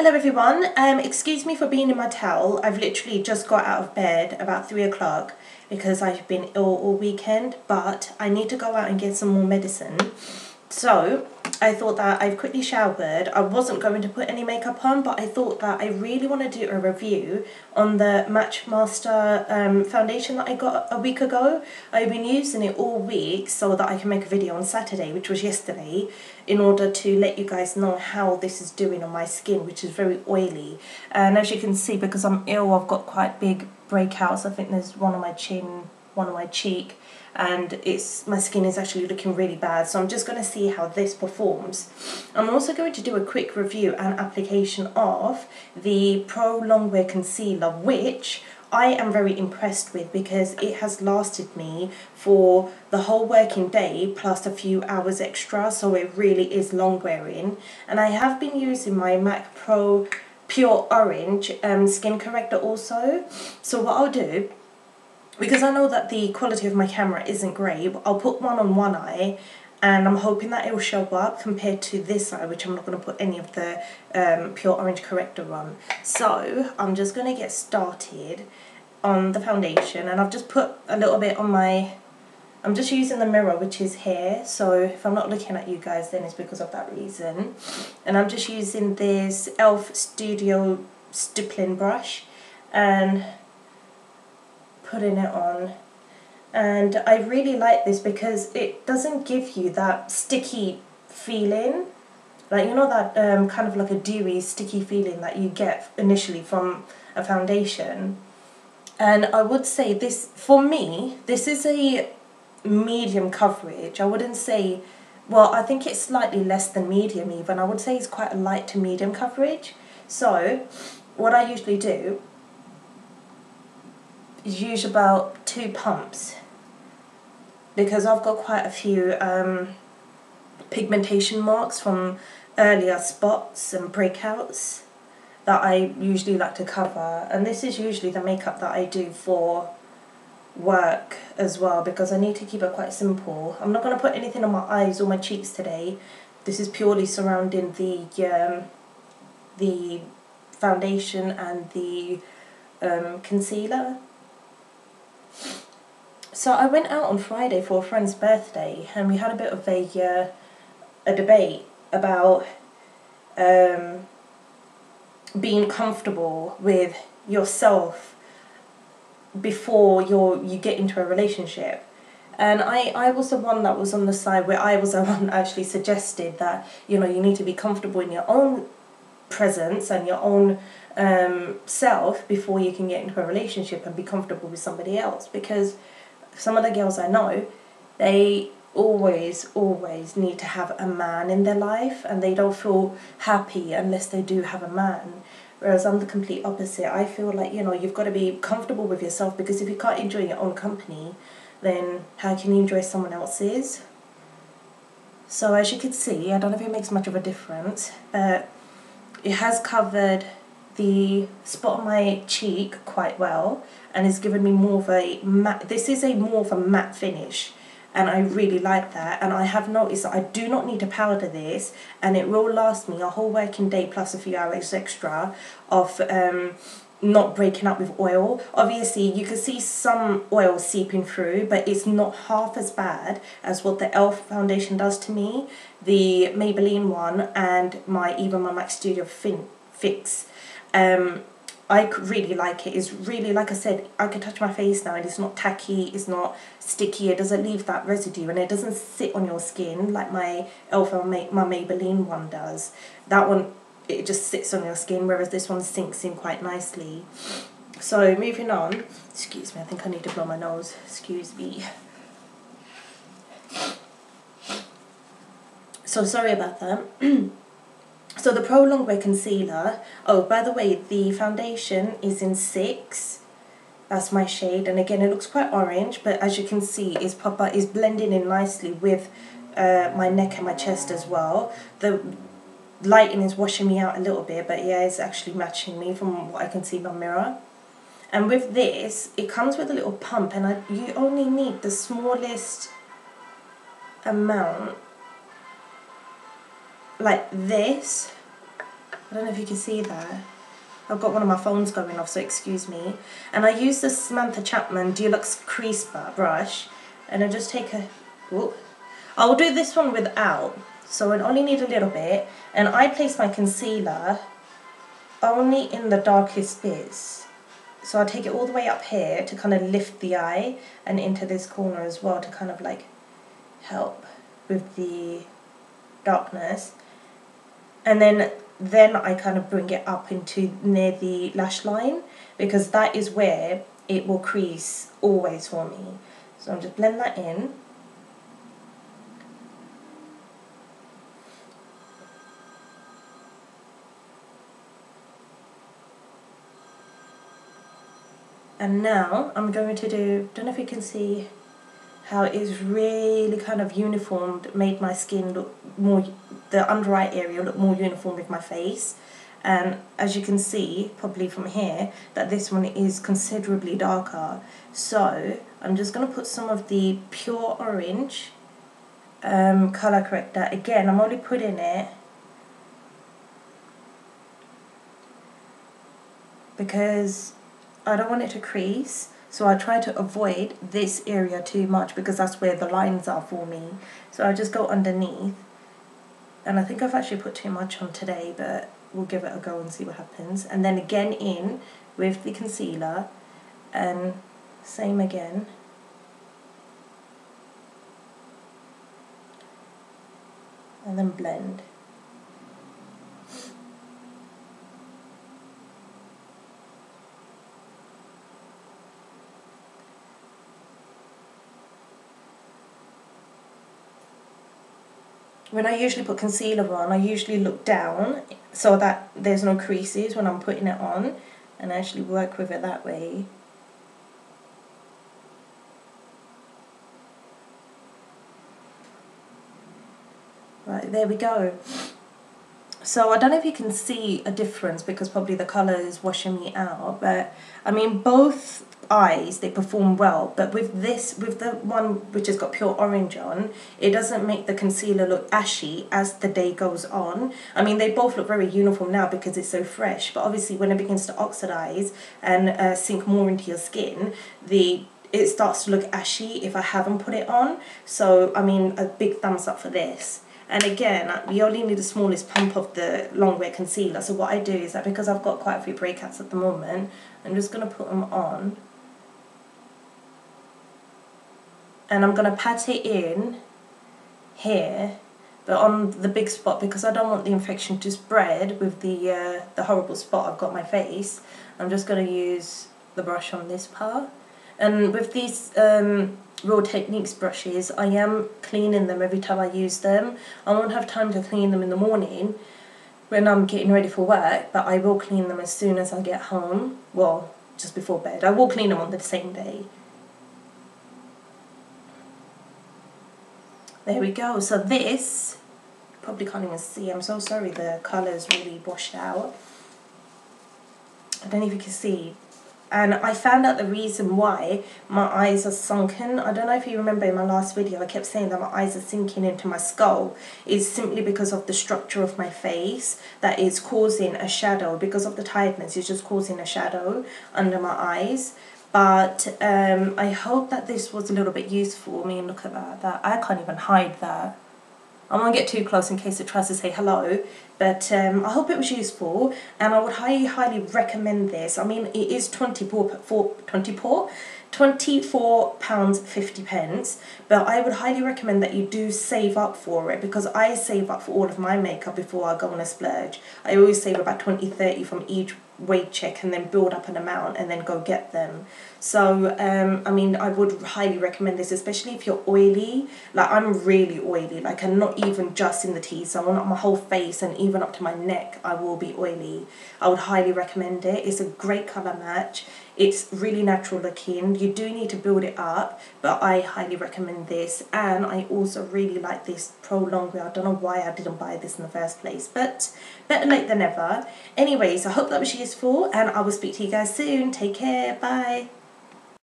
Hello everyone, excuse me for being in my towel. I've literally just got out of bed about 3 o'clock because I've been ill all weekend, but I need to go out and get some more medicine. So I thought that I've quickly showered. I wasn't going to put any makeup on, but I thought that I really want to do a review on the Matchmaster foundation that I got a week ago. I've been using it all week so that I can make a video on Saturday, which was yesterday, in order to let you guys know how this is doing on my skin, which is very oily. And as you can see, because I'm ill, I've got quite big breakouts. I think there's one on my chin, one on my cheek, and my skin is actually looking really bad. So I'm just going to see how this performs. I'm also going to do a quick review and application of the Pro Longwear concealer, which I am very impressed with because it has lasted me for the whole working day plus a few hours extra, so it really is long wearing. And I have been using my MAC Pro Pure Orange skin corrector also. So what I'll do, because I know that the quality of my camera isn't great, I'll put one on one eye and I'm hoping that it will show up compared to this eye, which I'm not going to put any of the Pure Orange corrector on. So I'm just going to get started on the foundation, and I've just put a little bit on my, I'm just using the mirror, which is here, so if I'm not looking at you guys then it's because of that reason. And I'm just using this e.l.f. Studio stippling brush and putting it on. And I really like this because it doesn't give you that sticky feeling, like, you know, that kind of like a dewy sticky feeling that you get initially from a foundation. And I would say this, for me, this is a medium coverage. I wouldn't say, well, I think it's slightly less than medium even. I would say it's quite a light to medium coverage. So what I usually do is use about 2 pumps, because I've got quite a few pigmentation marks from earlier spots and breakouts that I usually like to cover. And this is usually the makeup that I do for work as well, because I need to keep it quite simple. I'm not going to put anything on my eyes or my cheeks today. This is purely surrounding the foundation and the concealer. So I went out on Friday for a friend's birthday and we had a bit of a debate about being comfortable with yourself before you get into a relationship. And I was the one that was on the side where I was the one that actually suggested that, you know, you need to be comfortable in your own presence and your own self before you can get into a relationship and be comfortable with somebody else. Because some of the girls I know, they always need to have a man in their life, and they don't feel happy unless they do have a man. Whereas I'm the complete opposite. I feel like, you know, you've got to be comfortable with yourself, because if you can't enjoy your own company, then how can you enjoy someone else's? So as you can see, I don't know if it makes much of a difference, but it has covered the spot on my cheek quite well, and it's given me more of a matte, this is a more of a matte finish, and I really like that. And I have noticed that I do not need to powder this, and it will last me a whole working day plus a few hours extra of not breaking up with oil. Obviously you can see some oil seeping through, but it's not half as bad as what the e.l.f. foundation does to me, the Maybelline one, and even my MAC Studio Fix. I really like it. It's really, like I said, I can touch my face now and it's not tacky, it's not sticky, it doesn't leave that residue, and it doesn't sit on your skin like my e.l.f. and my Maybelline one does. That one, it just sits on your skin, whereas this one sinks in quite nicely. So moving on, excuse me, I think I need to blow my nose, excuse me. So sorry about that. So the Pro Longwear concealer, oh, by the way, the foundation is in 6. That's my shade, and again, it looks quite orange, but as you can see, is blending in nicely with my neck and my chest as well. The lighting is washing me out a little bit, but yeah, it's actually matching me from what I can see in my mirror. And with this, it comes with a little pump, and you only need the smallest amount, like this, I don't know if you can see that. I've got one of my phones going off, so excuse me. And I use the Samantha Chapman Deluxe Crease Brush, and I just take a... Whoop. I'll do this one without, so I only need a little bit. And I place my concealer only in the darkest bits. So I take it all the way up here to kind of lift the eye, and into this corner as well to kind of like help with the darkness. And then I kind of bring it up into near the lash line, because that is where it will crease always for me. So I'll just blend that in. And now I'm going to do, don't know if you can see how it is really kind of uniformed, made my skin look more, the under eye area look more uniform with my face. And as you can see, probably from here, that this one is considerably darker. So I'm just going to put some of the pure orange colour corrector. Again, I'm only putting it because I don't want it to crease. So I try to avoid this area too much, because that's where the lines are for me. So I just go underneath. And I think I've actually put too much on today, but we'll give it a go and see what happens. And then again in with the concealer, and same again. And then blend. When I usually put concealer on, I usually look down so that there's no creases when I'm putting it on, and actually work with it that way. Right, there we go. So I don't know if you can see a difference, because probably the colour is washing me out, but I mean both eyes, they perform well, but with this, with the one which has got pure orange on, it doesn't make the concealer look ashy as the day goes on. I mean, they both look very uniform now because it's so fresh, but obviously when it begins to oxidize and sink more into your skin, it starts to look ashy if I haven't put it on. So I mean, a big thumbs up for this. And again, we only need the smallest pump of the Longwear concealer. So what I do is that, because I've got quite a few breakouts at the moment, I'm just going to put them on. And I'm going to pat it in here, but on the big spot, because I don't want the infection to spread with the horrible spot I've got on my face. I'm just going to use the brush on this part. And with these Raw Techniques brushes, I am cleaning them every time I use them. I won't have time to clean them in the morning when I'm getting ready for work, but I will clean them as soon as I get home. Well, just before bed. I will clean them on the same day. There we go. So this, probably can't even see, I'm so sorry, the colour's really washed out. I don't know if you can see. And I found out the reason why my eyes are sunken. I don't know if you remember in my last video I kept saying that my eyes are sinking into my skull. It's simply because of the structure of my face that is causing a shadow. Because of the tiredness, it's just causing a shadow under my eyes. But I hope that this was a little bit useful. I mean, look at that. I can't even hide that. I won't get too close in case it tries to say hello, but I hope it was useful, and I would highly recommend this. I mean, it is £24.50, but I would highly recommend that you do save up for it, because I save up for all of my makeup before I go on a splurge. I always save about 20-30 from each weight check, and then build up an amount and then go get them. So I mean, I would highly recommend this, especially if you're oily. Like, I'm really oily, like, I'm not even just in the T-zone, on my whole face and even up to my neck I will be oily. I would highly recommend it. It's a great colour match. It's really natural looking. You do need to build it up, but I highly recommend this. And I also really like this Pro Longwear. I don't know why I didn't buy this in the first place, but better late than never. Anyways, I hope that was useful, and I will speak to you guys soon. Take care. Bye.